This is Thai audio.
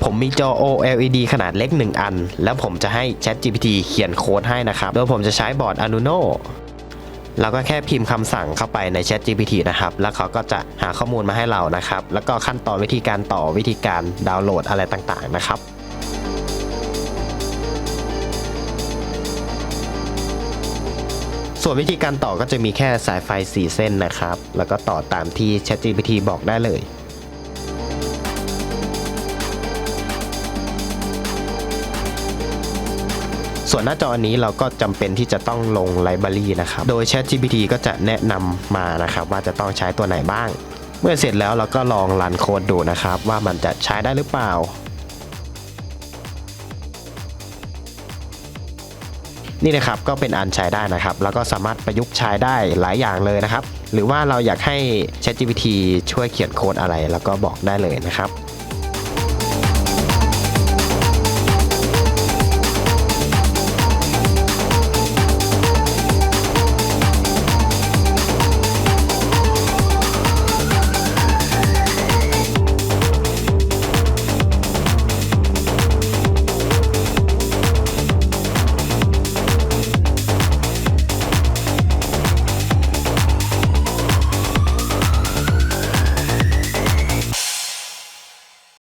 ผมมีจอ OLED ขนาดเล็ก1อันแล้วผมจะให้ ChatGPT เขียนโค้ดให้นะครับโดยผมจะใช้บอร์ด Arduino เราก็แค่พิมพ์คำสั่งเข้าไปใน ChatGPT นะครับแล้วเขาก็จะหาข้อมูลมาให้เรานะครับแล้วก็ขั้นตอนวิธีการต่อวิธีการดาวน์โหลดอะไรต่างๆนะครับส่วนวิธีการต่อก็จะมีแค่สายไฟ4เส้นนะครับแล้วก็ต่อตามที่ ChatGPT บอกได้เลยส่วนหน้าจอนี้เราก็จำเป็นที่จะต้องลงไลบรารีนะครับโดย ChatGPT ก็จะแนะนำมานะครับว่าจะต้องใช้ตัวไหนบ้างเมื่อเสร็จแล้วเราก็ลองรันโค้ดดูนะครับว่ามันจะใช้ได้หรือเปล่านี่นะครับก็เป็นอันใช้ได้นะครับแล้วก็สามารถประยุกต์ใช้ได้หลายอย่างเลยนะครับหรือว่าเราอยากให้ ChatGPT ช่วยเขียนโค้ดอะไรแล้วก็บอกได้เลยนะครับ